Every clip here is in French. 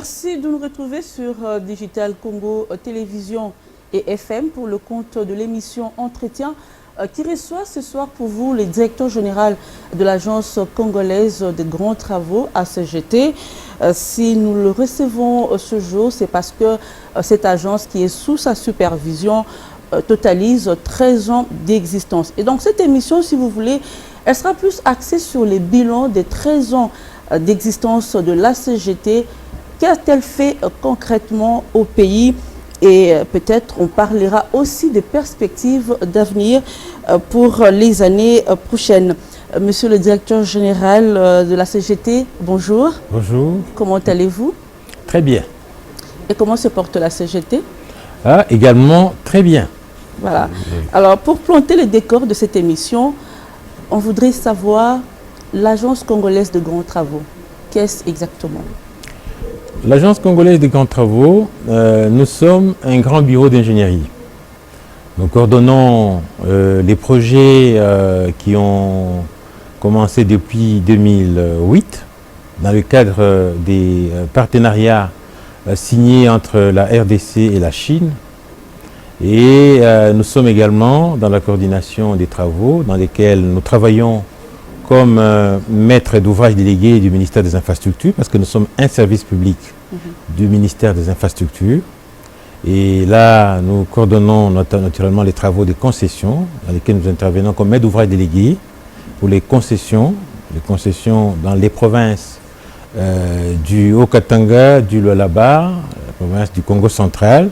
Merci de nous retrouver sur Digital Congo Télévision et FM pour le compte de l'émission Entretien qui reçoit ce soir pour vous le directeur général de l'Agence congolaise des grands travaux, ACGT. Si nous le recevons ce jour, c'est parce que cette agence qui est sous sa supervision totalise 13 ans d'existence. Et donc cette émission, si vous voulez, elle sera plus axée sur les bilans des 13 ans d'existence de l'ACGT. Qu'a-t-elle fait concrètement au pays? Et peut-être on parlera aussi des perspectives d'avenir pour les années prochaines. Monsieur le directeur général de la CGT, bonjour. Bonjour. Comment allez-vous? Très bien. Et comment se porte la CGT? Également très bien. Voilà. Alors pour planter le décor de cette émission, on voudrait savoir l'Agence congolaise de grands travaux. Qu'est-ce exactement? L'Agence congolaise des grands travaux, nous sommes un grand bureau d'ingénierie. Nous coordonnons les projets qui ont commencé depuis 2008 dans le cadre des partenariats signés entre la RDC et la Chine. Et nous sommes également dans la coordination des travaux dans lesquels nous travaillons comme maître d'ouvrage délégué du ministère des Infrastructures, parce que nous sommes un service public du ministère des Infrastructures. Et là, nous coordonnons naturellement les travaux des concessions, dans lesquels nous intervenons comme maître d'ouvrage délégué pour les concessions dans les provinces du Haut-Katanga, du Lualaba, la province du Congo central.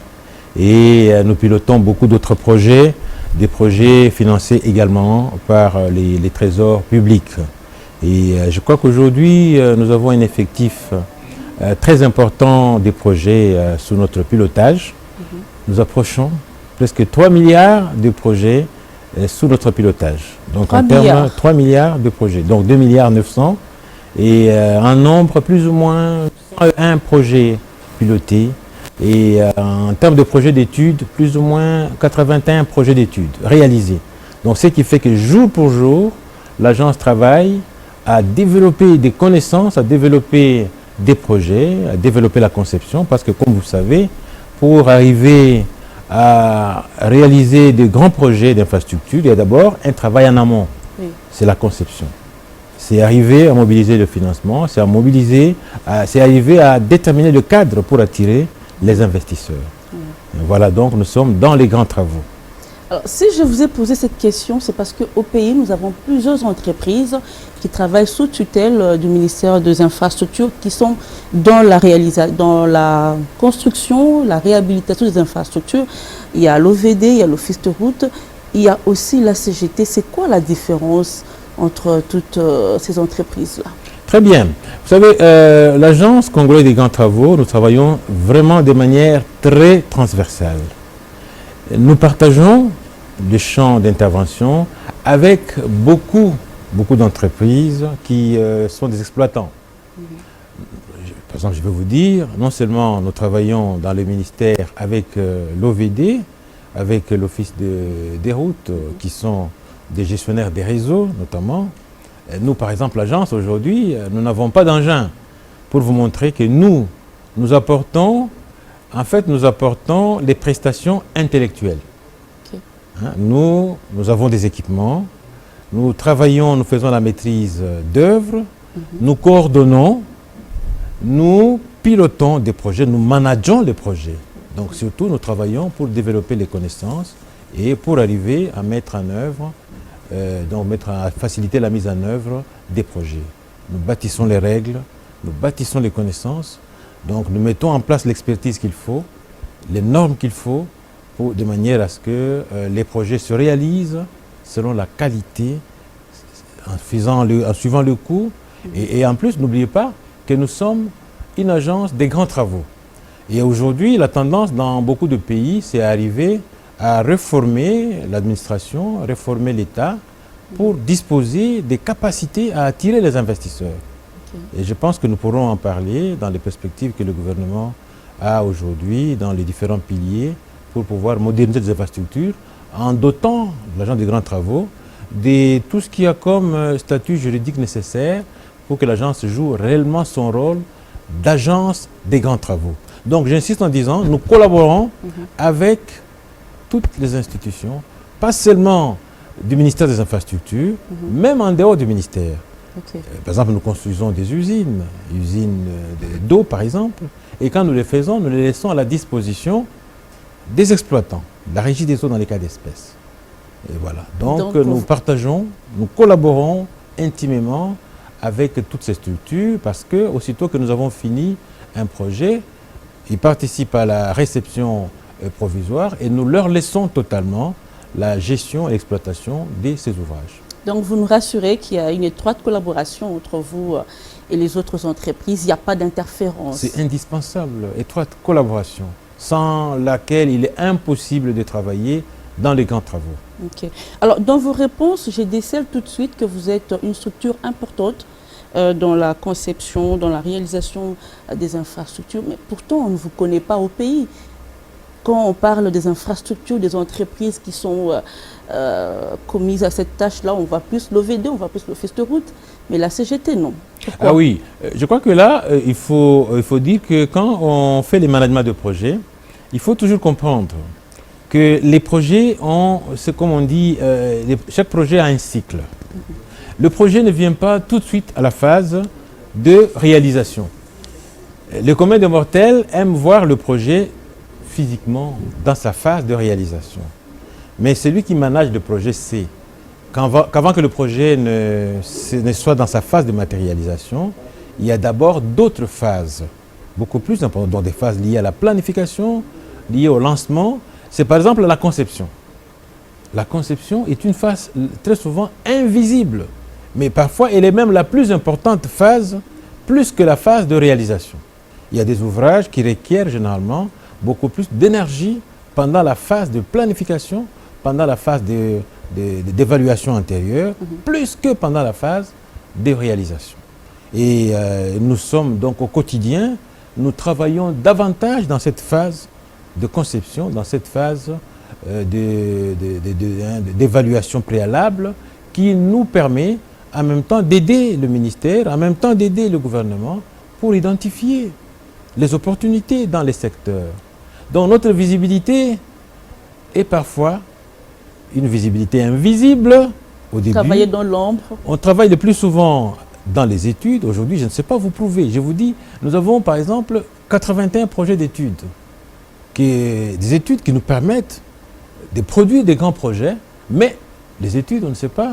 Et nous pilotons beaucoup d'autres projets, des projets financés également par les trésors publics. Et je crois qu'aujourd'hui, nous avons un effectif très important des projets sous notre pilotage. Nous approchons presque 3 milliards de projets sous notre pilotage. Donc en termes 3 milliards de projets, donc 2 milliards 900 et un nombre plus ou moins 101 projets pilotés. Et en termes de projets d'études, plus ou moins 81 projets d'études réalisés. Donc ce qui fait que jour pour jour, l'agence travaille à développer des connaissances, à développer des projets, à développer la conception, parce que comme vous savez, pour arriver à réaliser de grands projets d'infrastructure, il y a d'abord un travail en amont. Oui. C'est la conception. C'est arriver à mobiliser le financement, c'est arriver à déterminer le cadre pour attirer les investisseurs. Voilà, donc nous sommes dans les grands travaux. Alors, si je vous ai posé cette question, c'est parce qu'au pays, nous avons plusieurs entreprises qui travaillent sous tutelle du ministère des Infrastructures qui sont dans la construction, la réhabilitation des infrastructures. Il y a l'OVD, il y a l'Office de route, il y a aussi la CGT. C'est quoi la différence entre toutes ces entreprises-là? Très bien. Vous savez, l'Agence congolaise des grands travaux, nous travaillons vraiment de manière très transversale. Nous partageons des champs d'intervention avec beaucoup d'entreprises qui sont des exploitants. Par exemple, je vais vous dire, non seulement nous travaillons dans le ministère avec l'OVD, avec l'Office des routes, qui sont des gestionnaires des réseaux notamment. Nous, par exemple, l'agence, aujourd'hui, nous n'avons pas d'engin pour vous montrer que nous apportons les prestations intellectuelles. Okay. Hein, nous avons des équipements, nous travaillons, nous faisons la maîtrise d'œuvre, nous coordonnons, nous pilotons des projets, nous manageons les projets. Donc surtout, nous travaillons pour développer les connaissances et pour arriver à mettre en œuvre à faciliter la mise en œuvre des projets. Nous bâtissons les règles, nous bâtissons les connaissances, donc nous mettons en place l'expertise qu'il faut, les normes qu'il faut, de manière à ce que les projets se réalisent selon la qualité, en suivant le coût. Et en plus, n'oubliez pas que nous sommes une agence des grands travaux. Et aujourd'hui, la tendance dans beaucoup de pays, c'est d'arriver à réformer l'administration, réformer l'État pour disposer des capacités à attirer les investisseurs. Okay. Et je pense que nous pourrons en parler dans les perspectives que le gouvernement a aujourd'hui dans les différents piliers pour pouvoir moderniser les infrastructures en dotant l'agence des grands travaux de tout ce qui a comme statut juridique nécessaire pour que l'agence joue réellement son rôle d'agence des grands travaux. Donc j'insiste en disant, nous collaborons avec toutes les institutions, pas seulement du ministère des Infrastructures, même en dehors du ministère. Par exemple, nous construisons des usines d'eau par exemple, et quand nous les faisons, nous les laissons à la disposition des exploitants, la régie des eaux dans les cas d'espèces. Et voilà. Donc nous partageons, nous collaborons intimement avec toutes ces structures parce que aussitôt que nous avons fini un projet, ils participent à la réception provisoire et nous leur laissons totalement la gestion et l'exploitation de ces ouvrages. Donc vous nous rassurez qu'il y a une étroite collaboration entre vous et les autres entreprises, il n'y a pas d'interférence. C'est indispensable, étroite collaboration, sans laquelle il est impossible de travailler dans les grands travaux. Okay. Alors dans vos réponses, je décèle tout de suite que vous êtes une structure importante dans la conception, dans la réalisation des infrastructures, mais pourtant on ne vous connaît pas au pays. Quand on parle des infrastructures, des entreprises qui sont commises à cette tâche-là, on voit plus l'OVD, on voit plus l'Office de route, mais la CGT, non. Pourquoi? Ah oui, je crois que là, il faut dire que quand on fait les managements de projets, il faut toujours comprendre que les projets ont, c'est comme on dit, chaque projet a un cycle. Le projet ne vient pas tout de suite à la phase de réalisation. Le commun des mortels aime voir le projet physiquement dans sa phase de réalisation. Mais celui qui manage le projet sait qu'avant que le projet ne soit dans sa phase de matérialisation, il y a d'abord d'autres phases, beaucoup plus importantes, dont des phases liées à la planification, liées au lancement. C'est par exemple la conception. La conception est une phase très souvent invisible, mais parfois elle est même la plus importante phase, plus que la phase de réalisation. Il y a des ouvrages qui requièrent généralement beaucoup plus d'énergie pendant la phase de planification, pendant la phase d'évaluation antérieure, plus que pendant la phase de réalisation. Et nous sommes donc au quotidien, nous travaillons davantage dans cette phase de conception, dans cette phase d'évaluation préalable qui nous permet en même temps d'aider le ministère, en même temps d'aider le gouvernement pour identifier les opportunités dans les secteurs. Donc notre visibilité est parfois une visibilité invisible au début. Travailler dans l'ombre. On travaille le plus souvent dans les études. Aujourd'hui, je ne sais pas vous prouver. Je vous dis, nous avons par exemple 81 projets d'études. Des études qui nous permettent de produire des grands projets, mais les études, on ne sait pas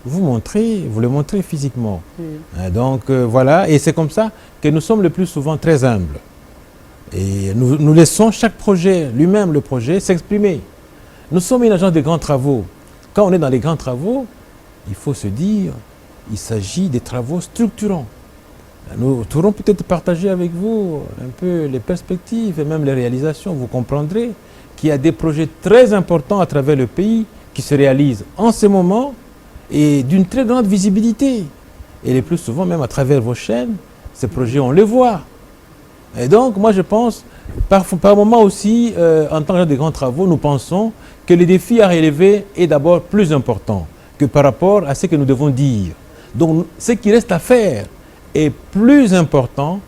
vous les montrer physiquement. Donc voilà, et c'est comme ça que nous sommes le plus souvent très humbles. Et nous laissons chaque projet, lui-même le projet, s'exprimer. Nous sommes une agence de grands travaux. Quand on est dans les grands travaux, il faut se dire, il s'agit des travaux structurants. Nous pourrons peut-être partager avec vous un peu les perspectives et même les réalisations. Vous comprendrez qu'il y a des projets très importants à travers le pays qui se réalisent en ce moment et d'une très grande visibilité. Et le plus souvent, même à travers vos chaînes, ces projets, on les voit. Et donc, moi, je pense, par moment aussi, en tant que de grands travaux, nous pensons que le défi à relever est d'abord plus important que par rapport à ce que nous devons dire. Donc, ce qui reste à faire est plus important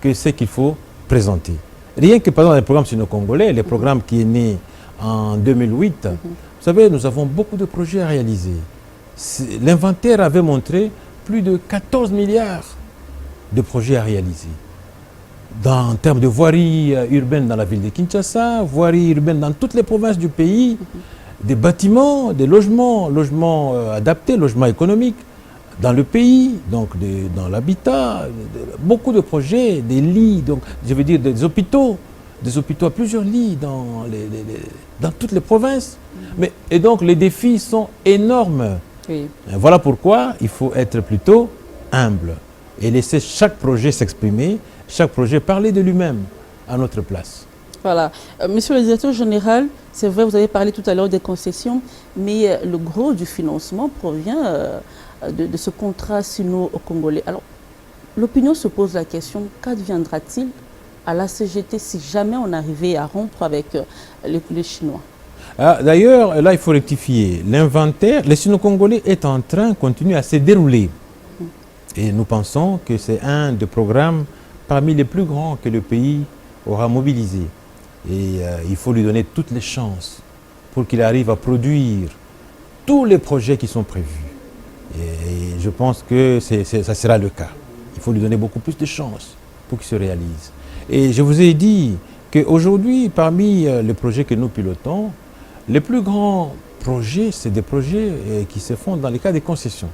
que ce qu'il faut présenter. Rien que, par exemple, les programmes sino-congolais, les programmes qui est né en 2008, vous savez, nous avons beaucoup de projets à réaliser. L'inventaire avait montré plus de 14 milliards de projets à réaliser. En termes de voirie urbaine dans la ville de Kinshasa, voirie urbaine dans toutes les provinces du pays, des bâtiments, des logements adaptés, logements économiques dans le pays, donc dans l'habitat, beaucoup de projets, des lits, donc je veux dire des hôpitaux à plusieurs lits dans toutes les provinces. Et donc les défis sont énormes. Oui. Voilà pourquoi il faut être plutôt humble et laisser chaque projet s'exprimer, chaque projet parler de lui-même à notre place. Voilà. Monsieur le directeur général, c'est vrai, vous avez parlé tout à l'heure des concessions, mais le gros du financement provient de ce contrat sino-congolais. Alors, l'opinion se pose la question, qu'adviendra-t-il à la CGT si jamais on arrivait à rompre avec les Chinois? D'ailleurs, là, il faut rectifier. L'inventaire, les sino-congolais est en train, continue à se dérouler. Et nous pensons que c'est un des programmes parmi les plus grands que le pays aura mobilisés. Et il faut lui donner toutes les chances pour qu'il arrive à produire tous les projets qui sont prévus. Et je pense que ça sera le cas. Il faut lui donner beaucoup plus de chances pour qu'il se réalise. Et je vous ai dit qu'aujourd'hui, parmi les projets que nous pilotons, les plus grands projets, c'est des projets qui se font dans les cas des concessions.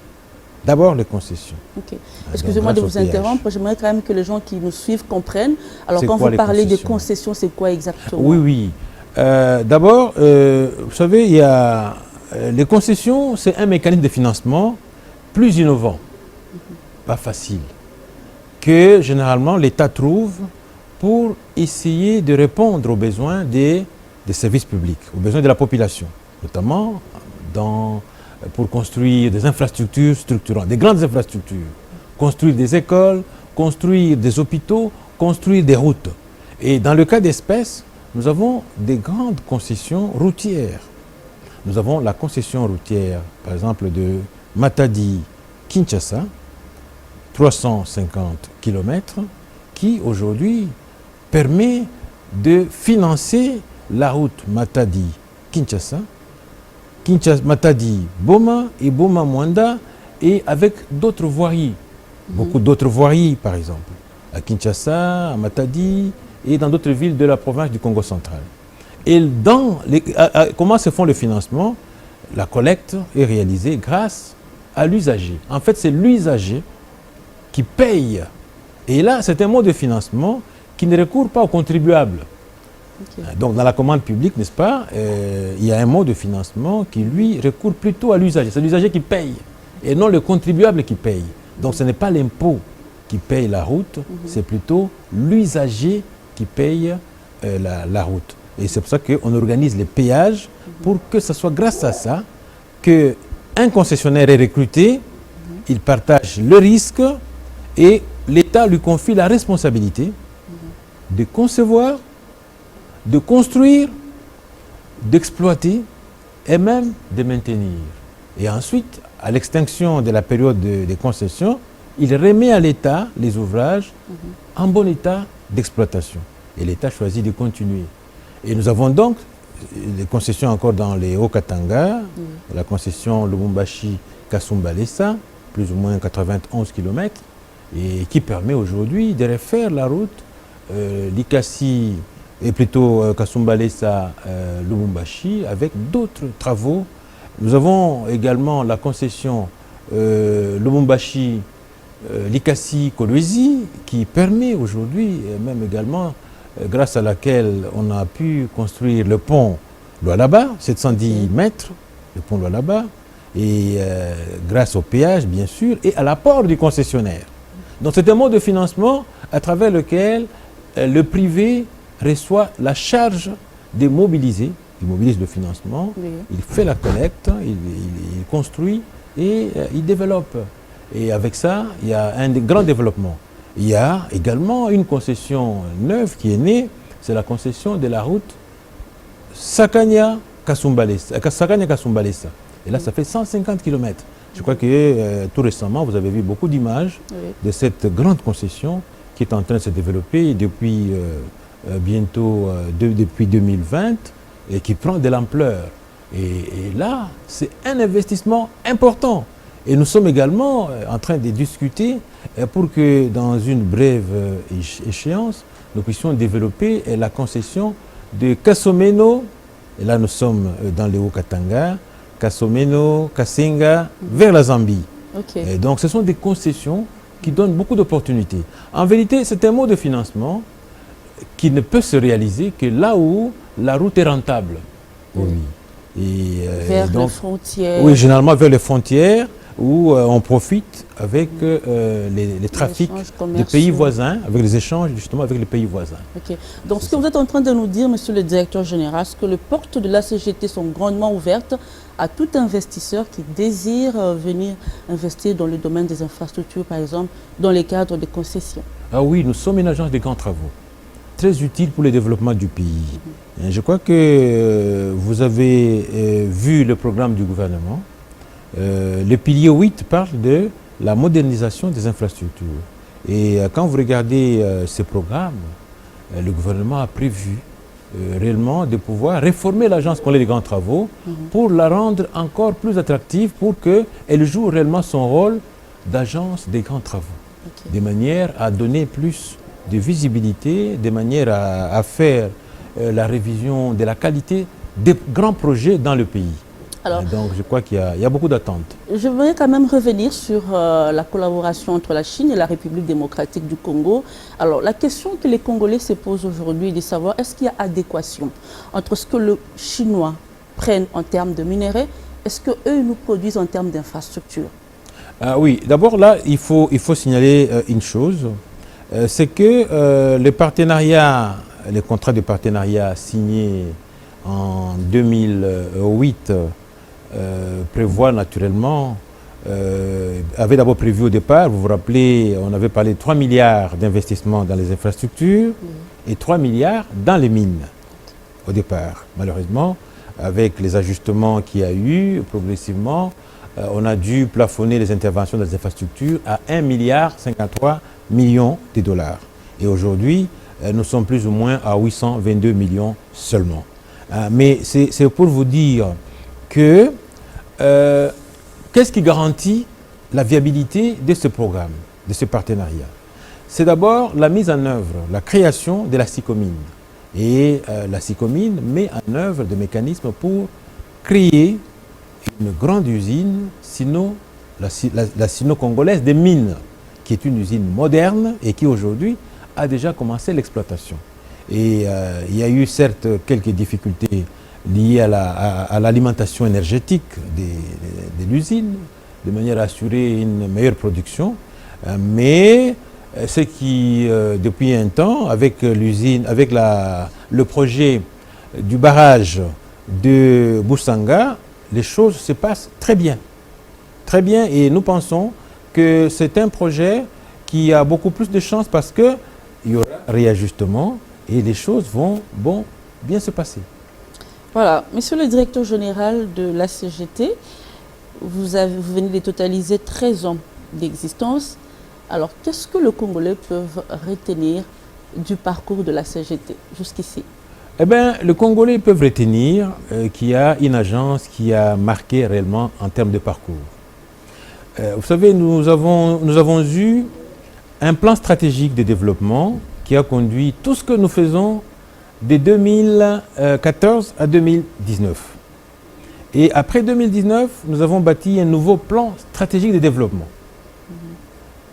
D'abord les concessions. Okay. Excusez-moi de vous interrompre, j'aimerais quand même que les gens qui nous suivent comprennent. Alors quand vous parlez des concessions, c'est quoi exactement? Oui, oui. D'abord, vous savez, il y a les concessions, c'est un mécanisme de financement plus innovant, pas facile, que généralement l'État trouve pour essayer de répondre aux besoins des services publics, aux besoins de la population, notamment pour construire des infrastructures structurantes, des grandes infrastructures, construire des écoles, construire des hôpitaux, construire des routes. Et dans le cas d'espèces, nous avons des grandes concessions routières. Nous avons la concession routière, par exemple, de Matadi-Kinshasa, 350 km, qui aujourd'hui permet de financer la route Matadi-Kinshasa, Matadi-Boma et Boma-Mwanda, et avec d'autres voiries, beaucoup d'autres voiries par exemple, à Kinshasa, à Matadi et dans d'autres villes de la province du Congo central. Et comment se font le financement? La collecte est réalisée grâce à l'usager. En fait, c'est l'usager qui paye. Et là, c'est un mode de financement qui ne recourt pas aux contribuables. Okay. Donc, dans la commande publique, n'est-ce pas, il y a un mode de financement qui, lui, recourt plutôt à l'usager. C'est l'usager qui paye et non le contribuable qui paye. Donc, ce n'est pas l'impôt qui paye la route, c'est plutôt l'usager qui paye la route. Et c'est pour ça qu'on organise les péages pour que ce soit grâce à ça qu'un concessionnaire est recruté, il partage le risque et l'État lui confie la responsabilité de concevoir, de construire, d'exploiter et même de maintenir. Et ensuite, à l'extinction de la période des concessions, il remet à l'État les ouvrages en bon état d'exploitation. Et l'État choisit de continuer. Et nous avons donc des concessions encore dans les Hauts-Katanga, la concession Lubumbashi-Kasumbalesa, plus ou moins 91 km, et qui permet aujourd'hui de refaire la route Likasi et plutôt Kasumbalesa-Lubumbashi avec d'autres travaux. Nous avons également la concession Lubumbashi Likasi-Kolwezi qui permet aujourd'hui, même également, grâce à laquelle on a pu construire le pont Lualaba, 710 mètres, le pont Lualaba, et grâce au péage, bien sûr, et à l'apport du concessionnaire. Donc c'est un mode de financement à travers lequel le privé reçoit la charge de mobiliser, il mobilise le financement, il fait la collecte, il construit et il développe. Et avec ça, il y a un grand développement. Il y a également une concession neuve qui est née, c'est la concession de la route Sakanya-Kasumbalesa. Et là, ça fait 150 km. Je crois que tout récemment, vous avez vu beaucoup d'images de cette grande concession qui est en train de se développer depuis bientôt, depuis 2020, et qui prend de l'ampleur. Et là, c'est un investissement important. Et nous sommes également en train de discuter pour que dans une brève échéance, nous puissions développer la concession de Kasomeno, et là nous sommes dans les Hauts-Katanga, Kasomeno, Kasenga, vers la Zambie. Okay. Et donc ce sont des concessions qui donnent beaucoup d'opportunités. En vérité, c'est un mode de financement qui ne peut se réaliser que là où la route est rentable. Oui. Et, vers les frontières. Oui, généralement vers les frontières, où on profite avec les trafics des pays voisins, avec les échanges justement avec les pays voisins. Okay. Donc ce que vous êtes en train de nous dire, monsieur le directeur général, c'est que les portes de la CGT sont grandement ouvertes à tout investisseur qui désire venir investir dans le domaine des infrastructures, par exemple, dans les cadres des concessions. Ah oui, nous sommes une agence de grands travaux, très utile pour le développement du pays. Je crois que vous avez vu le programme du gouvernement. Le pilier 8 parle de la modernisation des infrastructures. Et quand vous regardez ces programmes, le gouvernement a prévu réellement de pouvoir réformer l'Agence congolaise des grands travaux pour la rendre encore plus attractive, pour qu'elle joue réellement son rôle d'agence des grands travaux, de manière à donner plus de visibilité, de manière à faire la révision de la qualité des grands projets dans le pays. Alors, donc je crois qu'il y a beaucoup d'attentes. Je voudrais quand même revenir sur la collaboration entre la Chine et la République démocratique du Congo. Alors la question que les Congolais se posent aujourd'hui est de savoir est-ce qu'il y a adéquation entre ce que les Chinois prennent en termes de minerais et ce qu'eux nous produisent en termes d'infrastructures. Oui, d'abord là, il faut signaler une chose, c'est que les contrats de partenariat signés en 2008 prévoit naturellement, avait d'abord prévu au départ, vous vous rappelez, on avait parlé de 3 milliards d'investissements dans les infrastructures et 3 milliards dans les mines au départ. Malheureusement, avec les ajustements qu'il y a eu progressivement, on a dû plafonner les interventions dans les infrastructures à 1,53 milliard de dollars. Et aujourd'hui, nous sommes plus ou moins à 822 millions seulement. Mais c'est pour vous dire que qu'est-ce qui garantit la viabilité de ce programme, de ce partenariat? C'est d'abord la mise en œuvre, la création de la SICOMINE. Et la SICOMINE met en œuvre des mécanismes pour créer une grande usine, la sino-congolaise des mines, qui est une usine moderne et qui aujourd'hui a déjà commencé l'exploitation. Et il y a eu certes quelques difficultés liées à l'alimentation énergétique de l'usine, de manière à assurer une meilleure production. Mais ce qui, depuis un temps, avec l'usine, avec le projet du barrage de Boussanga, les choses se passent très bien. Très bien, et nous pensons que c'est un projet qui a beaucoup plus de chances parce qu'il y aura réajustement et les choses vont bien se passer. Voilà. Monsieur le directeur général de la CGT, vous venez de totaliser 13 ans d'existence. Alors, qu'est-ce que les Congolais peuvent retenir du parcours de la CGT jusqu'ici? Eh bien, les Congolais peuvent retenir qu'il y a une agence qui a marqué réellement en termes de parcours. Vous savez, nous avons eu un plan stratégique de développement qui a conduit tout ce que nous faisons de 2014 à 2019. Et après 2019, nous avons bâti un nouveau plan stratégique de développement.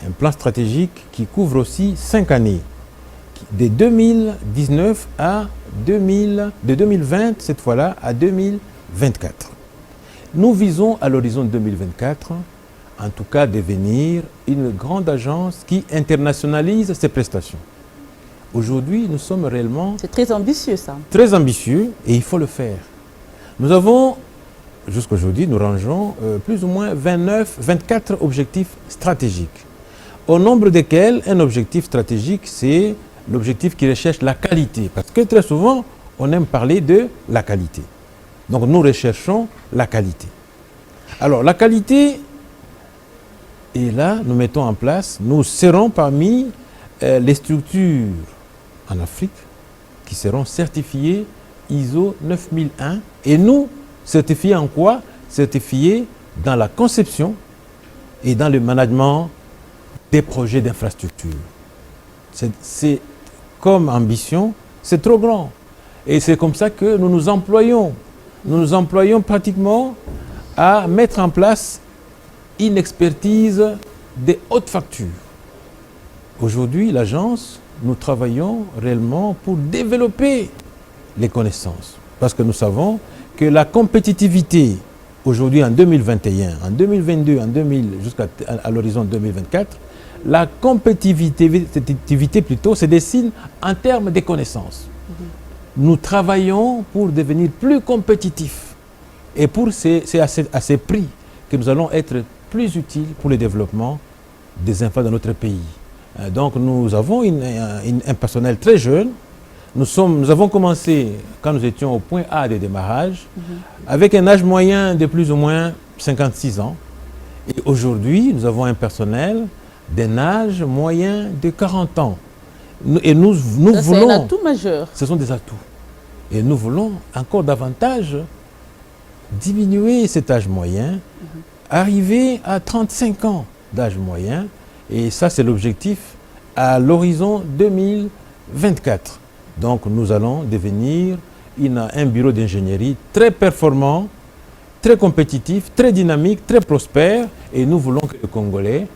Un plan stratégique qui couvre aussi 5 années. De 2019 à de 2020, cette fois-là, à 2024. Nous visons à l'horizon 2024, en tout cas, devenir une grande agence qui internationalise ses prestations. Aujourd'hui, nous sommes réellement... C'est très ambitieux, ça. Très ambitieux, et il faut le faire. Nous avons, jusqu'aujourd'hui, nous rangeons plus ou moins 24 objectifs stratégiques. Au nombre desquels, un objectif stratégique, c'est l'objectif qui recherche la qualité. Parce que très souvent, on aime parler de la qualité. Donc, nous recherchons la qualité. Alors, la qualité, et là, nous mettons en place, nous serons parmi les structures en Afrique qui seront certifiées ISO 9001. Et nous, certifiés en quoi? Certifiés dans la conception et dans le management des projets d'infrastructure. C'est comme ambition, c'est trop grand. Et c'est comme ça que nous nous employons. Nous nous employons pratiquement à mettre en place une expertise de haute facture. Aujourd'hui, l'agence, nous travaillons réellement pour développer les connaissances. Parce que nous savons que la compétitivité, aujourd'hui en 2021, en 2022, jusqu'à l'horizon 2024, la compétitivité plutôt se dessine en termes de connaissances. Nous travaillons pour devenir plus compétitifs. Et c'est à ces prix que nous allons être plus utiles pour le développement des enfants dans notre pays. Donc nous avons un personnel très jeune. Nous avons commencé quand nous étions au point A de démarrage, avec un âge moyen de plus ou moins 56 ans. Et aujourd'hui, nous avons un personnel d'un âge moyen de 40 ans. Et nous Ça, voulons... c'est un atout majeur. Ce sont des atouts. Et nous voulons encore davantage diminuer cet âge moyen, arriver à 35 ans d'âge moyen. Et ça, c'est l'objectif à l'horizon 2024. Donc, nous allons devenir un bureau d'ingénierie très performant, très compétitif, très dynamique, très prospère. Et nous voulons que les Congolais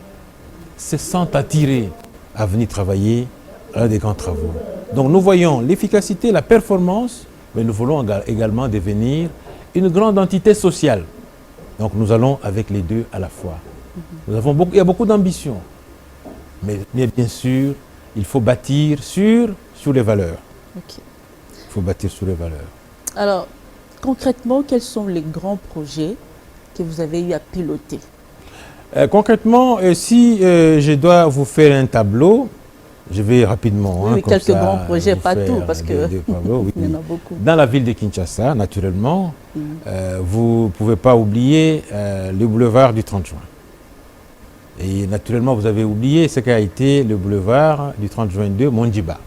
se sentent attirés à venir travailler à des grands travaux. Donc, nous voyons l'efficacité, la performance, mais nous voulons également devenir une grande entité sociale. Donc, nous allons avec les deux à la fois. Il y a beaucoup d'ambition. Mais bien sûr, il faut bâtir sur les valeurs. Okay. Il faut bâtir sur les valeurs. Alors, concrètement, quels sont les grands projets que vous avez eu à piloter? Concrètement, si je dois vous faire un tableau, je vais rapidement. Oui, quelques grands projets, pas tout, parce qu'il y en a beaucoup. Dans la ville de Kinshasa, naturellement, vous ne pouvez pas oublier le boulevard du 30 juin. Et naturellement, vous avez oublié ce qu'a été le boulevard du 30 juin de Mondiba.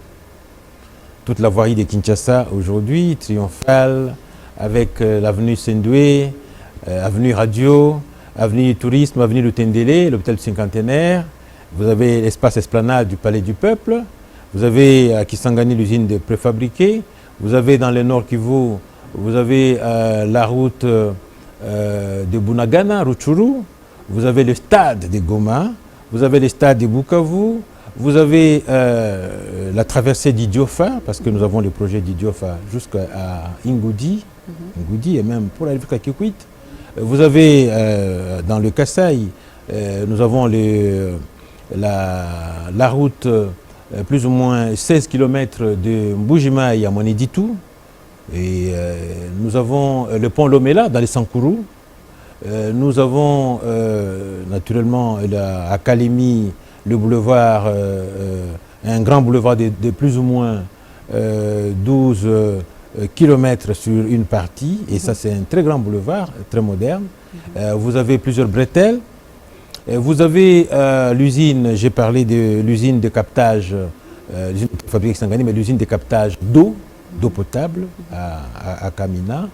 Toute la voirie de Kinshasa aujourd'hui, triomphale, avec l'avenue Sendoué, avenue Radio, avenue Tourisme, avenue Lutendele, l'hôpital cinquantenaire. Vous avez l'espace esplanade du Palais du Peuple. Vous avez à Kisangani l'usine de préfabriqués. Vous avez dans le Nord Kivu, vous avez la route de Bunagana, Rutshuru. Vous avez le stade de Goma. Vous avez le stade de Bukavu. Vous avez la traversée d'Idiofa, parce que nous avons le projet d'Idiofa jusqu'à Ingudi, Ingudi et même pour aller jusqu'à Kikwit. Vous avez dans le Kasaï, nous avons la route plus ou moins 16 km de Mbujimai à Moneditou. Et nous avons le pont Lomela dans les Sankourou. Nous avons naturellement à Kalemi le boulevard, un grand boulevard de plus ou moins 12 km sur une partie. Et ça, c'est un très grand boulevard, très moderne. Vous avez plusieurs bretelles. Vous avez l'usine, j'ai parlé de l'usine de captage, l'usine de fabrique Sangani, mais l'usine de captage d'eau potable à Kamina.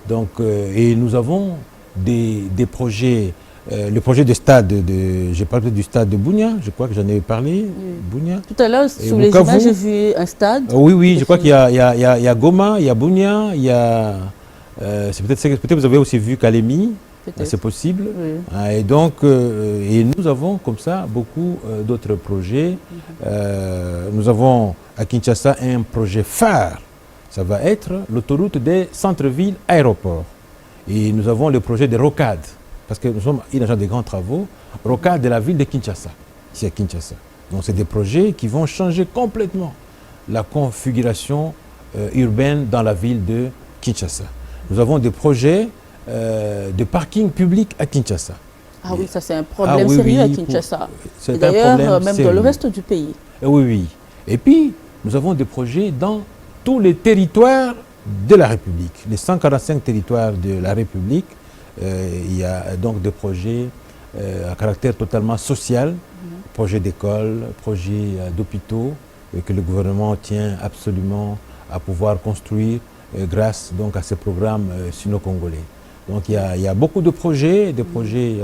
Donc, et nous avons des projets, le projet de stade, j'ai parlé du stade de Bunia, je crois que j'en ai parlé, Bunia. Tout à l'heure, sous les images, j'ai vu un stade. Oui, je crois qu'il y a Goma, il y a Bunia, il y a... peut-être vous avez aussi vu Kalemi, c'est possible. Oui. Et donc, et nous avons comme ça beaucoup d'autres projets. Nous avons à Kinshasa un projet phare, ça va être l'autoroute des centres-villes aéroports. Et nous avons le projet de rocade, parce que nous sommes une agence de grands travaux, rocade de la ville de Kinshasa, ici à Kinshasa. Donc c'est des projets qui vont changer complètement la configuration urbaine dans la ville de Kinshasa. Nous avons des projets de parking public à Kinshasa. Ah oui, ça c'est un problème sérieux à Kinshasa. Et d'ailleurs, même dans le reste du pays. Oui. Et puis, nous avons des projets dans tous les territoires de la République. Les 145 territoires de la République, il y a donc des projets à caractère totalement social, projets d'écoles, projets d'hôpitaux, que le gouvernement tient absolument à pouvoir construire grâce donc à ces programmes sino-congolais. Donc il y a beaucoup de projets, des projets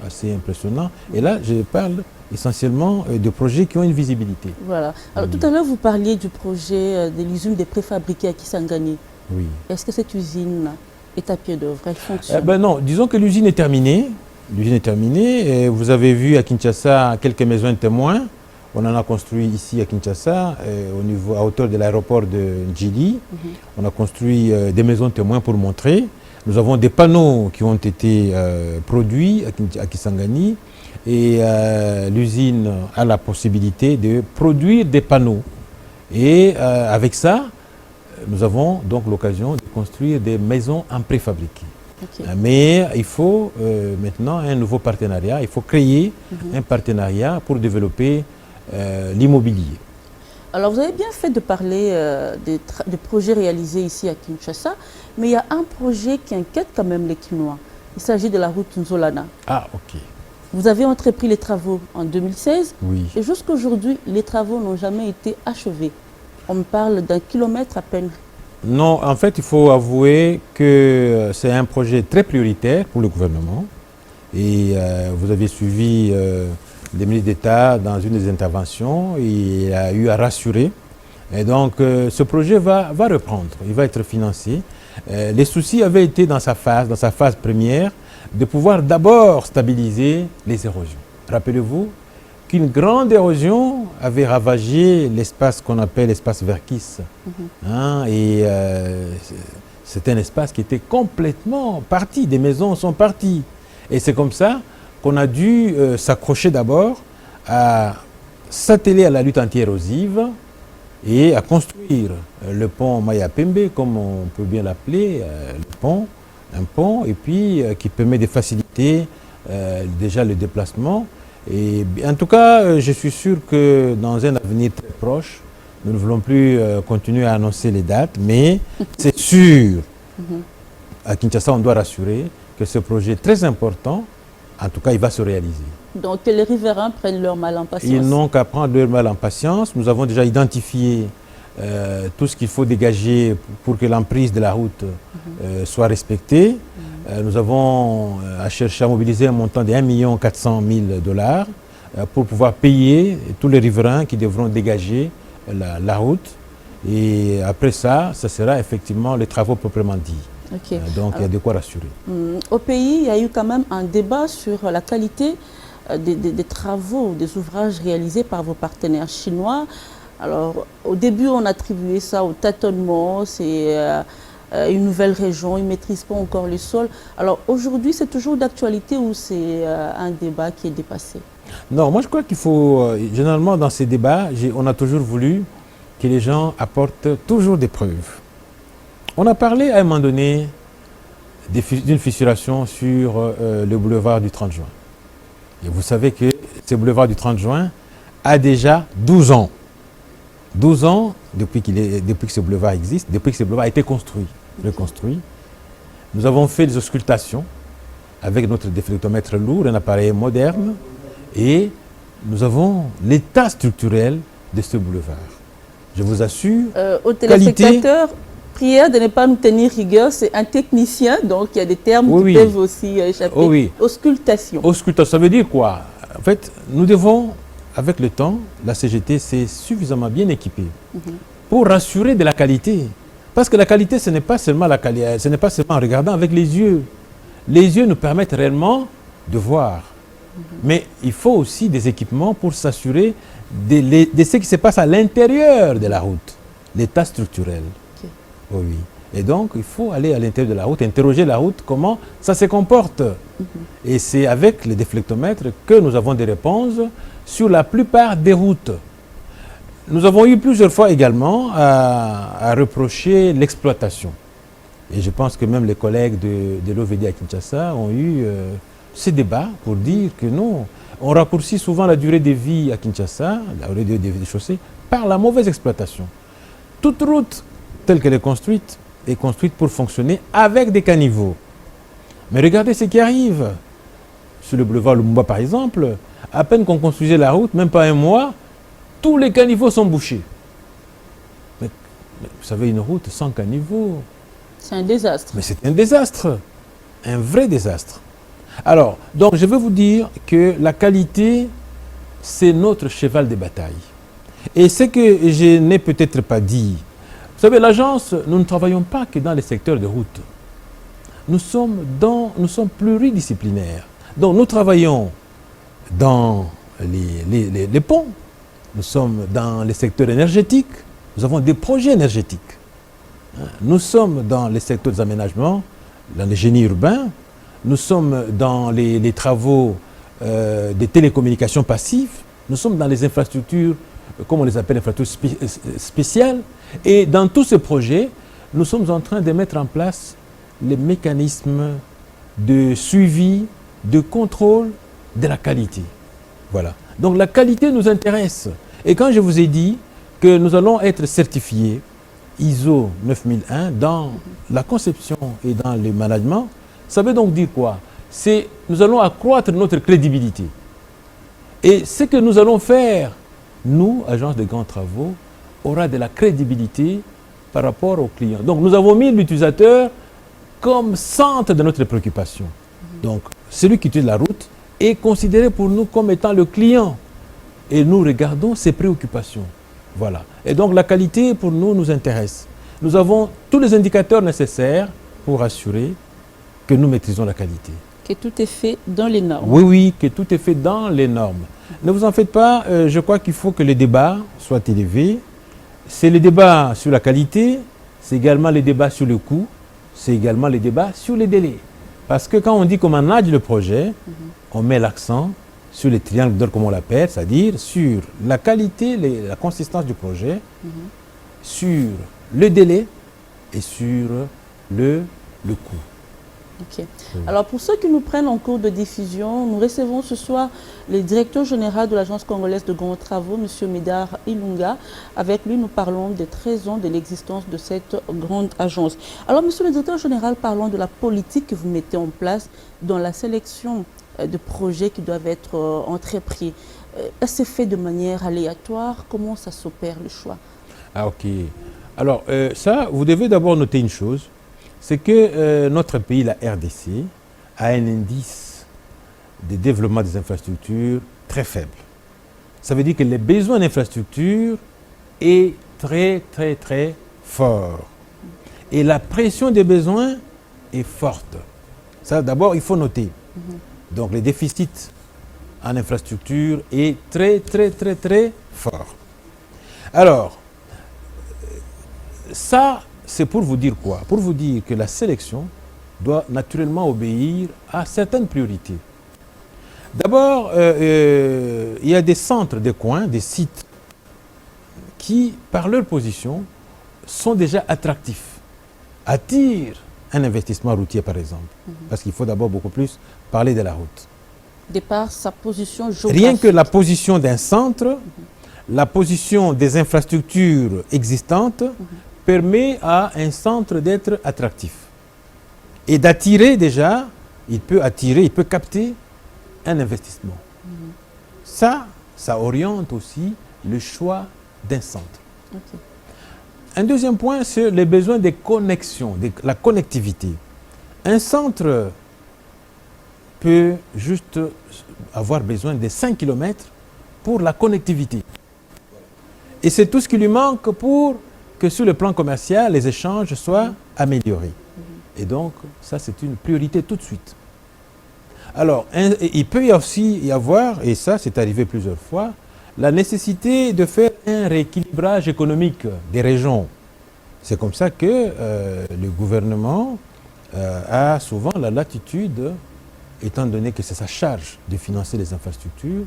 assez impressionnants. Et là, je parle essentiellement de projets qui ont une visibilité. Voilà. Alors tout à l'heure, vous parliez du projet de l'usine des préfabriqués à Kisangani. Oui. Est-ce que cette usine est à pied d'œuvre, elle fonctionne? Non, disons que l'usine est terminée. L'usine est terminée. Et vous avez vu à Kinshasa quelques maisons témoins. On en a construit ici à Kinshasa, à hauteur de l'aéroport de Ndjili. On a construit des maisons témoins pour montrer. Nous avons des panneaux qui ont été produits à Kisangani. Et l'usine a la possibilité de produire des panneaux. Et avec ça, nous avons donc l'occasion de construire des maisons en préfabriqué. Mais il faut maintenant un nouveau partenariat. Il faut créer un partenariat pour développer l'immobilier. Alors, vous avez bien fait de parler des projets réalisés ici à Kinshasa, mais il y a un projet qui inquiète quand même les Kinois. Il s'agit de la route Nzolana. Ah, ok. Vous avez entrepris les travaux en 2016 Oui. et jusqu'à aujourd'hui, les travaux n'ont jamais été achevés. On me parle d'un kilomètre à peine. Non, en fait, il faut avouer que c'est un projet très prioritaire pour le gouvernement. Et vous avez suivi le ministre d'État dans une des interventions. Il a eu à rassurer. Et donc, ce projet va reprendre. Il va être financé. Les soucis avaient été dans sa phase première, de pouvoir d'abord stabiliser les érosions. Rappelez-vous qu'une grande érosion avait ravagé l'espace qu'on appelle l'espace Verkis. Et c'est un espace qui était complètement parti, des maisons sont parties. Et c'est comme ça qu'on a dû s'accrocher d'abord à s'atteler à la lutte anti-érosive et à construire le pont Maya Pembe, comme on peut bien l'appeler, un pont, et puis qui permet de faciliter déjà le déplacement. Et en tout cas, je suis sûr que dans un avenir très proche, nous ne voulons plus continuer à annoncer les dates, mais c'est sûr, à Kinshasa, on doit rassurer que ce projet très important, en tout cas, il va se réaliser. Donc que les riverains prennent leur mal en patience. Ils n'ont qu'à prendre leur mal en patience. Nous avons déjà identifié tout ce qu'il faut dégager pour que l'emprise de la route soit respectée. Nous avons cherché à mobiliser un montant de 1 400 000 $ pour pouvoir payer tous les riverains qui devront dégager la route. Et après ça, ce sera effectivement les travaux proprement dits. Okay. Donc il y a de quoi rassurer. Au pays, il y a eu quand même un débat sur la qualité des travaux, des ouvrages réalisés par vos partenaires chinois. Alors, au début, on attribuait ça au tâtonnement, c'est une nouvelle région, ils ne maîtrisent pas encore le sol. Alors, aujourd'hui, c'est toujours d'actualité ou c'est un débat qui est dépassé? Non, moi je crois qu'il faut, généralement dans ces débats, on a toujours voulu que les gens apportent toujours des preuves. On a parlé à un moment donné d'une fissuration sur le boulevard du 30 juin. Et vous savez que ce boulevard du 30 juin a déjà 12 ans. 12 ans depuis que ce boulevard existe, depuis que ce boulevard a été construit, reconstruit. Nous avons fait des auscultations avec notre déflectomètre lourd, un appareil moderne, et nous avons l'état structurel de ce boulevard. Je vous assure, aux téléspectateurs, prière de ne pas nous tenir rigueur, c'est un technicien, donc il y a des termes qui peuvent aussi échapper. Auscultation. Auscultation, ça veut dire quoi? En fait, nous devons, avec le temps, la CGT s'est suffisamment bien équipée pour rassurer de la qualité. Parce que la qualité, ce n'est pas seulement la qualité, ce n'est pas seulement en regardant avec les yeux. Les yeux nous permettent réellement de voir. Mais il faut aussi des équipements pour s'assurer de ce qui se passe à l'intérieur de la route, l'état structurel. Oui. Et donc, il faut aller à l'intérieur de la route, interroger la route, comment ça se comporte. Et c'est avec les déflectomètres que nous avons des réponses sur la plupart des routes. Nous avons eu plusieurs fois également à reprocher l'exploitation. Et je pense que même les collègues de l'OVD à Kinshasa ont eu ces débats pour dire que non, on raccourcit souvent la durée de vie à Kinshasa, la durée de vie des chaussées, par la mauvaise exploitation. Toute route telle qu'elle est construite pour fonctionner avec des caniveaux. Mais regardez ce qui arrive. Sur le boulevard Lumumba par exemple, à peine qu'on construisait la route, même pas un mois, tous les caniveaux sont bouchés. Mais vous savez, une route sans caniveaux, c'est un désastre. Mais c'est un désastre, un vrai désastre. Alors, donc je veux vous dire que la qualité, c'est notre cheval de bataille. Et ce que je n'ai peut-être pas dit, vous savez, l'agence, nous ne travaillons pas que dans les secteurs de route. Nous sommes pluridisciplinaires. Donc nous travaillons dans les ponts, nous sommes dans les secteurs énergétiques, nous avons des projets énergétiques. Nous sommes dans les secteurs des aménagements, dans les génies urbains, nous sommes dans les travaux des télécommunications passives, nous sommes dans les infrastructures, comme on les appelle, infrastructures spéciales. Et dans tous ces projets, nous sommes en train de mettre en place les mécanismes de suivi, de contrôle de la qualité. Voilà. Donc la qualité nous intéresse. Et quand je vous ai dit que nous allons être certifiés ISO 9001 dans la conception et dans le management, ça veut donc dire quoi? nous allons accroître notre crédibilité. Et ce que nous allons faire, nous, agence de grands travaux, aura de la crédibilité par rapport aux clients. Donc nous avons mis l'utilisateur comme centre de notre préoccupation. Donc celui qui utilise la route est considéré pour nous comme étant le client. Et nous regardons ses préoccupations. Voilà. Et donc la qualité pour nous nous intéresse. Nous avons tous les indicateurs nécessaires pour assurer que nous maîtrisons la qualité. Que tout est fait dans les normes. Oui, oui, que tout est fait dans les normes. Ne vous en faites pas, je crois qu'il faut que les débats soient élevés. C'est les débats sur la qualité, c'est également les débats sur le coût, c'est également les débats sur les délais. Parce que quand on dit qu'on manage le projet, on met l'accent sur les triangles d'or, comme on l'appelle, c'est-à-dire sur la qualité, la consistance du projet, sur le délai et sur le coût. Okay. Alors pour ceux qui nous prennent en cours de diffusion, nous recevons ce soir le directeur général de l'Agence congolaise de grands travaux, M. Médard Ilunga. Avec lui, nous parlons des 13 ans de l'existence de cette grande agence. Alors Monsieur le directeur général, parlons de la politique que vous mettez en place dans la sélection de projets qui doivent être entrepris. C'est fait de manière aléatoire? Comment ça s'opère le choix? Ah ok. Alors ça, vous devez d'abord noter une chose. C'est que notre pays, la RDC, a un indice de développement des infrastructures très faible. Ça veut dire que le besoin d'infrastructures est très, très, très fort. Et la pression des besoins est forte. Ça, d'abord, il faut noter. Donc, le déficit en infrastructure est très, très, très, très fort. Alors, ça, c'est pour vous dire quoi? Pour vous dire que la sélection doit naturellement obéir à certaines priorités. D'abord, il y a des centres, des coins, des sites qui, par leur position, sont déjà attractifs, attirent un investissement routier, par exemple. Parce qu'il faut d'abord beaucoup plus parler de la route. De par sa position géographique. Rien que la position d'un centre, la position des infrastructures existantes, permet à un centre d'être attractif. Et d'attirer déjà, il peut capter un investissement. Ça oriente aussi le choix d'un centre. Okay. Un deuxième point, c'est les besoins de connexion, de la connectivité. Un centre peut juste avoir besoin de 5 km pour la connectivité. Et c'est tout ce qui lui manque pour que sur le plan commercial, les échanges soient améliorés. Et donc, ça, c'est une priorité tout de suite. Alors, il peut aussi y avoir, et ça, c'est arrivé plusieurs fois, la nécessité de faire un rééquilibrage économique des régions. C'est comme ça que le gouvernement a souvent la latitude, étant donné que c'est sa charge de financer les infrastructures,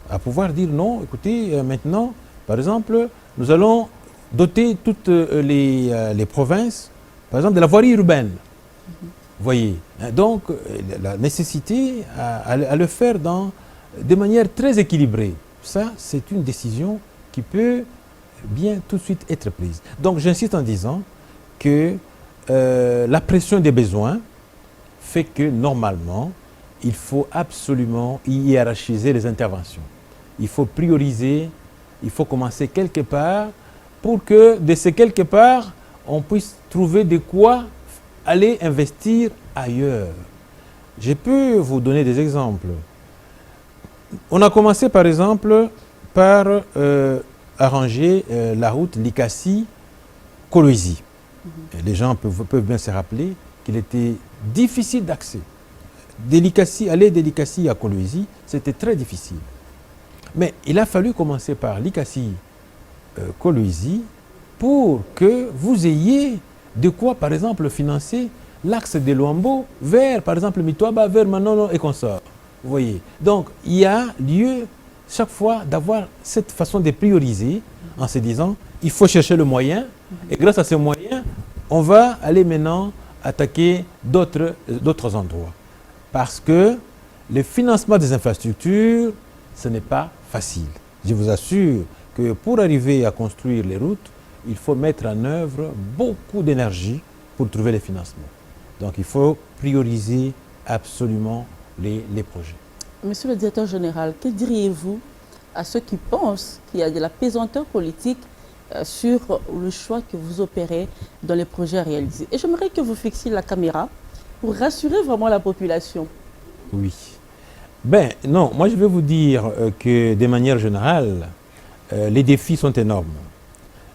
à pouvoir dire non, écoutez, maintenant, par exemple, nous allons doter toutes les provinces, par exemple, de la voirie urbaine. Vous voyez. Donc, la nécessité à le faire de manière très équilibrée. Ça, c'est une décision qui peut bien tout de suite être prise. Donc, j'insiste en disant que la pression des besoins fait que, normalement, il faut absolument hiérarchiser les interventions. Il faut prioriser, il faut commencer quelque part pour que de ces quelque part, on puisse trouver de quoi aller investir ailleurs. Je peux vous donner des exemples. On a commencé par exemple par arranger la route Likasi-Kolwezi. Les gens peuvent bien se rappeler qu'il était difficile d'accès. Aller de Likasi à Kolwezi, c'était très difficile. Mais il a fallu commencer par Likasi-Kolwezi pour que vous ayez de quoi, par exemple, financer l'axe de Luambo vers, par exemple, Mitwaba, vers Manono et consorts. Vous voyez. Donc, il y a lieu, chaque fois, d'avoir cette façon de prioriser en se disant, il faut chercher le moyen, et grâce à ce moyen, on va aller maintenant attaquer d'autres endroits. Parce que le financement des infrastructures, ce n'est pas facile. Je vous assure que pour arriver à construire les routes, il faut mettre en œuvre beaucoup d'énergie pour trouver les financements. Donc il faut prioriser absolument les projets. Monsieur le directeur général, que diriez-vous à ceux qui pensent qu'il y a de la pesanteur politique sur le choix que vous opérez dans les projets réalisés? Et j'aimerais que vous fixiez la caméra pour rassurer vraiment la population. Oui. Ben non, moi je vais vous dire que de manière générale, les défis sont énormes.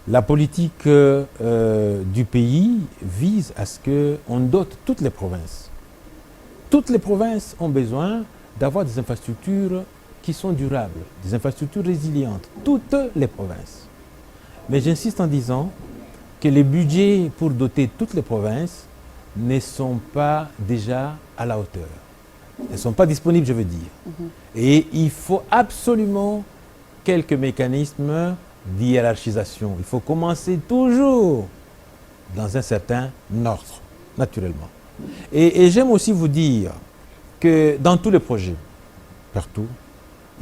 La politique du pays vise à ce qu'on dote toutes les provinces. Toutes les provinces ont besoin d'avoir des infrastructures qui sont durables, des infrastructures résilientes. Toutes les provinces. Mais j'insiste en disant que les budgets pour doter toutes les provinces ne sont pas déjà à la hauteur. Elles ne sont pas disponibles, je veux dire. Et il faut absolument quelques mécanismes d'hiérarchisation. Il faut commencer toujours dans un certain ordre, naturellement. Et j'aime aussi vous dire que dans tous les projets, partout,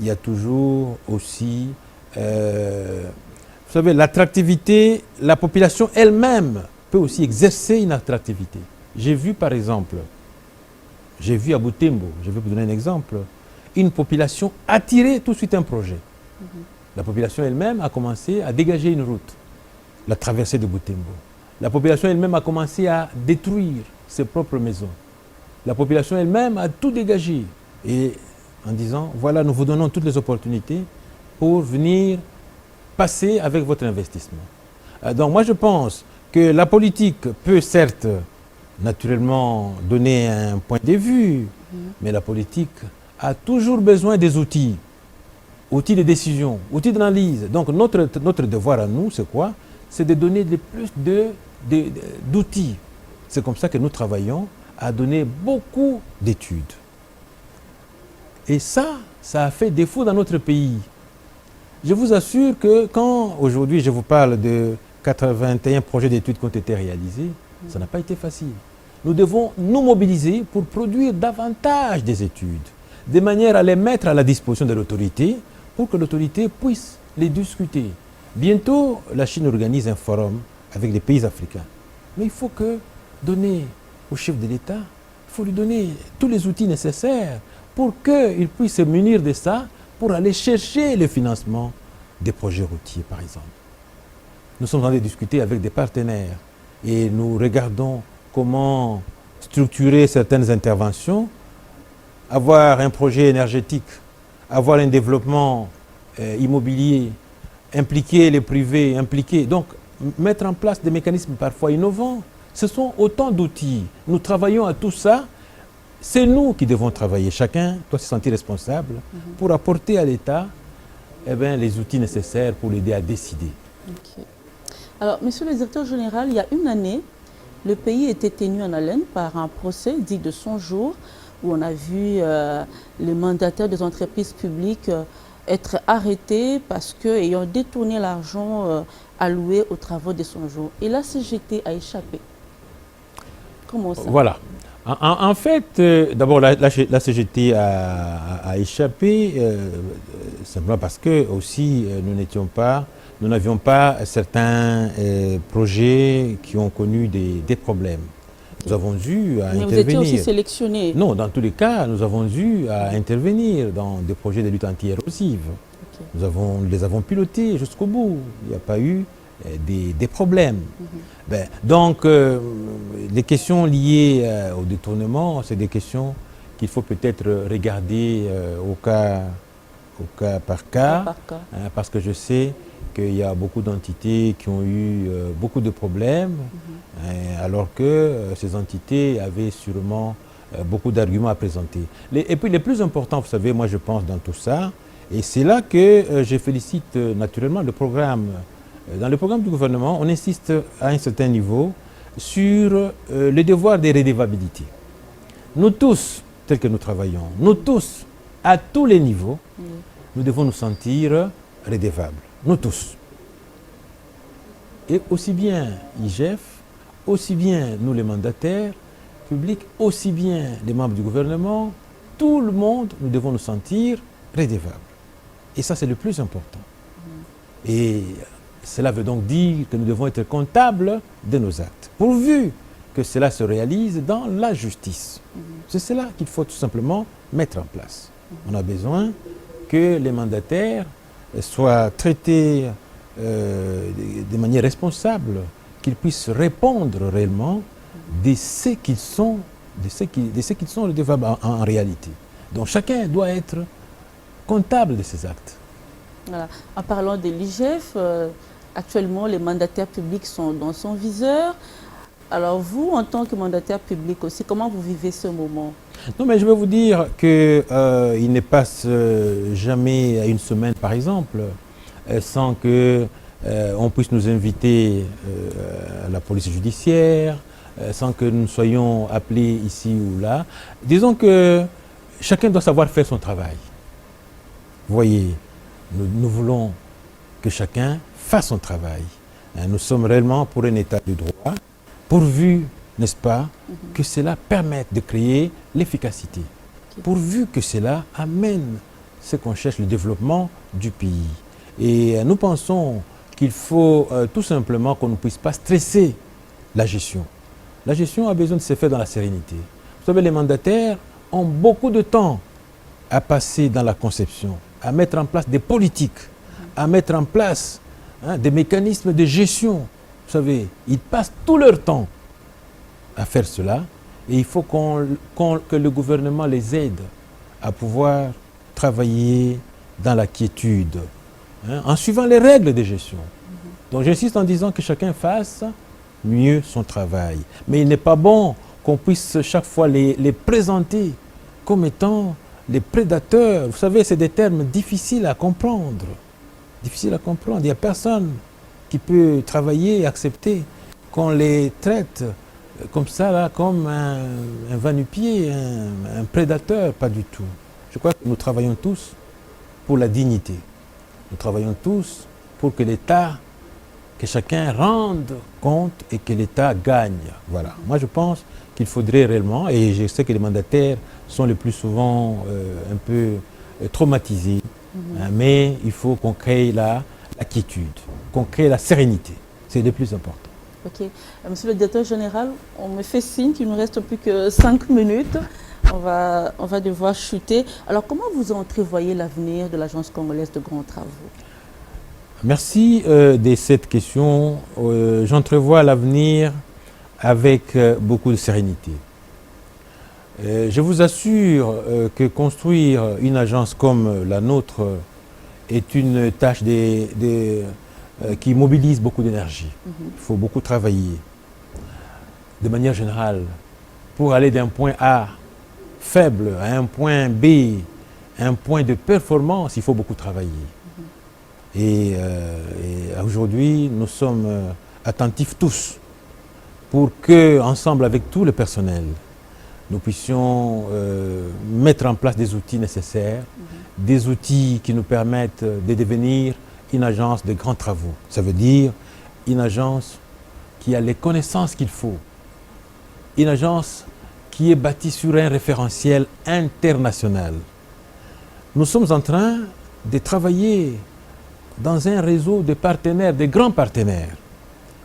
il y a toujours aussi, vous savez, l'attractivité, la population elle-même peut aussi exercer une attractivité. J'ai vu par exemple, j'ai vu à Butembo, je vais vous donner un exemple, une population attirer tout de suite un projet. La population elle-même a commencé à dégager une route, la traversée de Butembo. La population elle-même a commencé à détruire ses propres maisons. La population elle-même a tout dégagé. Et en disant, voilà, nous vous donnons toutes les opportunités pour venir passer avec votre investissement. Donc moi je pense que la politique peut certes naturellement donner un point de vue, mais la politique a toujours besoin des outils, outils de décision, outils d'analyse. Donc notre devoir à nous, c'est quoi? C'est de donner plus d'outils. C'est comme ça que nous travaillons à donner beaucoup d'études. Et ça a fait défaut dans notre pays. Je vous assure que quand aujourd'hui je vous parle de 81 projets d'études qui ont été réalisés, ça n'a pas été facile. Nous devons nous mobiliser pour produire davantage des études, de manière à les mettre à la disposition de l'autorité pour que l'autorité puisse les discuter. Bientôt, la Chine organise un forum avec les pays africains. Mais il faut que donner au chef de l'État, il faut lui donner tous les outils nécessaires pour qu'il puisse se munir de ça, pour aller chercher le financement des projets routiers, par exemple. Nous sommes en train de discuter avec des partenaires et nous regardons comment structurer certaines interventions, avoir un projet énergétique, avoir un développement immobilier, impliquer les privés, donc mettre en place des mécanismes parfois innovants. Ce sont autant d'outils. Nous travaillons à tout ça. C'est nous qui devons travailler. Chacun doit se sentir responsable pour apporter à l'État les outils nécessaires pour l'aider à décider. Okay. Alors, monsieur le directeur général, il y a une année, le pays était tenu en haleine par un procès dit de 100 jours où on a vu les mandataires des entreprises publiques être arrêtés parce qu'ayant détourné l'argent alloué aux travaux des 100 jours. Et la CGT a échappé. Comment ça? Voilà. En fait, d'abord, la CGT a échappé simplement parce que aussi nous n'avions pas certains projets qui ont connu des problèmes. Nous avons eu à intervenir. Mais vous étiez aussi sélectionné? Non, dans tous les cas, nous avons eu à intervenir dans des projets de lutte anti-érosive. Nous les avons pilotés jusqu'au bout. Il n'y a pas eu des problèmes. Donc, les questions liées au détournement, c'est des questions qu'il faut peut-être regarder au cas par cas, parce que je sais qu'il y a beaucoup d'entités qui ont eu beaucoup de problèmes, alors que ces entités avaient sûrement beaucoup d'arguments à présenter. Et puis, le plus important, vous savez, moi je pense dans tout ça, et c'est là que je félicite naturellement le programme. Dans le programme du gouvernement, on insiste à un certain niveau sur le devoir de redevabilité. Nous tous, tels que nous travaillons, nous tous, à tous les niveaux, nous devons nous sentir redevables. Nous tous. Et aussi bien IGF, aussi bien nous les mandataires publics, aussi bien les membres du gouvernement, tout le monde, nous devons nous sentir redevables. Et ça, c'est le plus important. Et cela veut donc dire que nous devons être comptables de nos actes. Pourvu que cela se réalise dans la justice. C'est cela qu'il faut tout simplement mettre en place. On a besoin que les mandataires soient traités de manière responsable, qu'ils puissent répondre réellement de ce qu'ils sont, redevables en réalité. Donc chacun doit être comptable de ses actes. Voilà. En parlant de l'IGF, actuellement les mandataires publics sont dans son viseur. Alors vous, en tant que mandataire public aussi, comment vous vivez ce moment? Non, mais je vais vous dire qu'il ne passe jamais à une semaine, par exemple, sans que on puisse nous inviter à la police judiciaire, sans que nous soyons appelés ici ou là. Disons que chacun doit savoir faire son travail. Vous voyez, nous voulons que chacun fasse son travail. Nous sommes réellement pour un état de droit, pourvu, n'est-ce pas, que cela permette de créer l'efficacité, pourvu que cela amène ce qu'on cherche, le développement du pays. Et nous pensons qu'il faut tout simplement qu'on ne puisse pas stresser la gestion. La gestion a besoin de se faire dans la sérénité. Vous savez, les mandataires ont beaucoup de temps à passer dans la conception, à mettre en place des politiques, à mettre en place des mécanismes de gestion. Vous savez, ils passent tout leur temps à faire cela et il faut que le gouvernement les aide à pouvoir travailler dans la quiétude, en suivant les règles de gestion. Donc j'insiste en disant que chacun fasse mieux son travail. Mais il n'est pas bon qu'on puisse chaque fois les présenter comme étant les prédateurs. Vous savez, c'est des termes difficiles à comprendre. Difficiles à comprendre. Il n'y a personne qui peut travailler et accepter qu'on les traite comme ça, là, comme un va-nu-pied, un prédateur, pas du tout. Je crois que nous travaillons tous pour la dignité. Nous travaillons tous pour que l'État, que chacun rende compte et que l'État gagne. Voilà. Moi, je pense qu'il faudrait réellement, et je sais que les mandataires sont le plus souvent un peu traumatisés, mais il faut qu'on crée la quiétude, qu'on crée la sérénité. C'est le plus important. Ok. Monsieur le directeur général, on me fait signe qu'il ne nous reste plus que 5 minutes. On va devoir chuter. Alors, comment vous entrevoyez l'avenir de l'Agence congolaise de grands travaux? Merci de cette question. J'entrevois l'avenir avec beaucoup de sérénité. Je vous assure que construire une agence comme la nôtre est une tâche qui mobilise beaucoup d'énergie. Il faut beaucoup travailler. De manière générale, pour aller d'un point A faible à un point B, un point de performance, il faut beaucoup travailler. Et aujourd'hui, nous sommes attentifs tous pour que, ensemble avec tout le personnel, nous puissions mettre en place des outils nécessaires, des outils qui nous permettent de devenir une agence de grands travaux. Ça veut dire une agence qui a les connaissances qu'il faut, une agence qui est bâtie sur un référentiel international. Nous sommes en train de travailler dans un réseau de partenaires, de grands partenaires.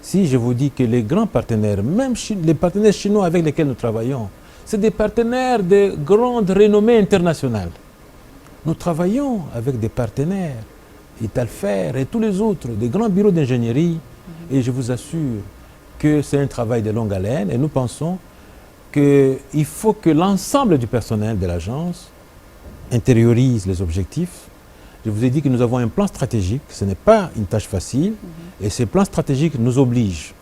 Si je vous dis que les grands partenaires, même les partenaires chinois avec lesquels nous travaillons, c'est des partenaires de grande renommée internationale. Nous travaillons avec des partenaires, Italfer et tous les autres, des grands bureaux d'ingénierie, et je vous assure que c'est un travail de longue haleine, et nous pensons qu'il faut que l'ensemble du personnel de l'agence intériorise les objectifs. Je vous ai dit que nous avons un plan stratégique, ce n'est pas une tâche facile, et ce plan stratégique nous oblige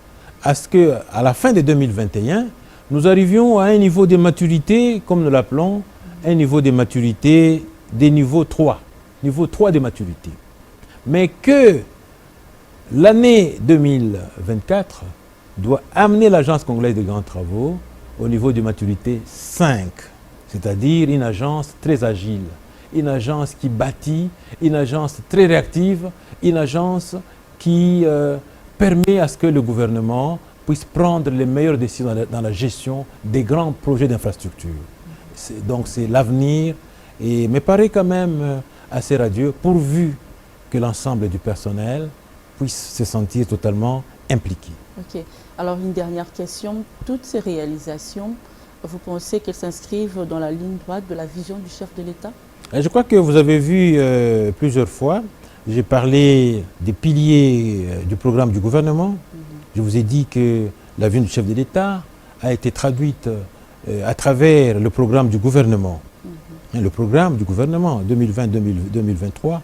à ce qu'à la fin de 2021, nous arrivions à un niveau de maturité, comme nous l'appelons, un niveau de maturité des niveaux 3, niveau 3 de maturité. Mais que l'année 2024 doit amener l'Agence congolaise de grands travaux au niveau de maturité 5, c'est-à-dire une agence très agile, une agence qui bâtit, une agence très réactive, une agence qui permet à ce que le gouvernement puisse prendre les meilleures décisions dans la gestion des grands projets d'infrastructure. Donc c'est l'avenir, et me paraît quand même assez radieux, pourvu que l'ensemble du personnel puisse se sentir totalement impliqué. Ok. Alors, une dernière question. Toutes ces réalisations, vous pensez qu'elles s'inscrivent dans la ligne droite de la vision du chef de l'État? Je crois que vous avez vu plusieurs fois, j'ai parlé des piliers du programme du gouvernement. Je vous ai dit que la vision du chef de l'État a été traduite à travers le programme du gouvernement. Le programme du gouvernement 2020-2023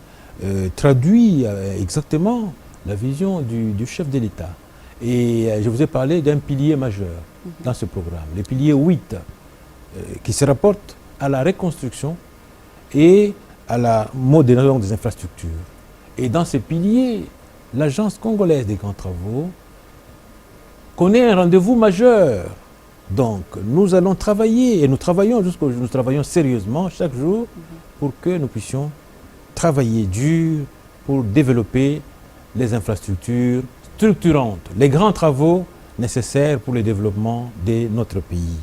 traduit exactement la vision du chef de l'État. Et je vous ai parlé d'un pilier majeur dans ce programme, le pilier 8, qui se rapporte à la reconstruction et à la modernisation des infrastructures. Et dans ces piliers, l'Agence congolaise des grands travaux connaît un rendez-vous majeur. Donc, nous allons travailler, et nous travaillons sérieusement chaque jour pour que nous puissions travailler dur pour développer les infrastructures structurantes, les grands travaux nécessaires pour le développement de notre pays.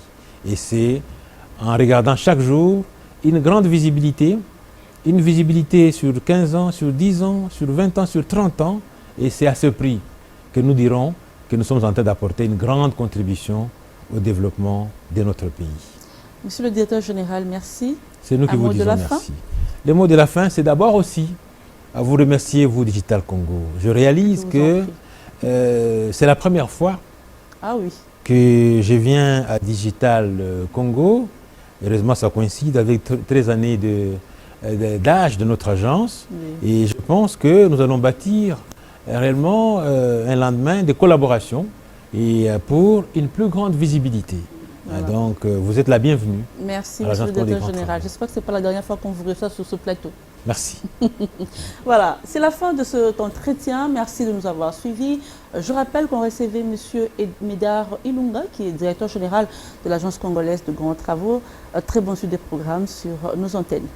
Et c'est en regardant chaque jour une grande visibilité, une visibilité sur 15 ans, sur 10 ans, sur 20 ans, sur 30 ans, et c'est à ce prix que nous dirons que nous sommes en train d'apporter une grande contribution au développement de notre pays. Monsieur le directeur général, merci. C'est nous qui vous disons merci. Le mot de la fin, c'est d'abord aussi à vous remercier, vous, Digital Congo. Je réalise que c'est la première fois que je viens à Digital Congo. Heureusement, ça coïncide avec 13 années d'âge de notre agence. Oui. Et je pense que nous allons bâtir réellement un lendemain de collaboration et pour une plus grande visibilité. Voilà. Donc, vous êtes la bienvenue. Merci, monsieur le directeur général. J'espère que ce n'est pas la dernière fois qu'on vous reçoit sur ce plateau. Merci. Voilà, c'est la fin de cet entretien. Merci de nous avoir suivis. Je rappelle qu'on recevait monsieur Médard Ilunga, qui est directeur général de l'Agence congolaise de grands travaux. Très bon suite des programmes sur nos antennes.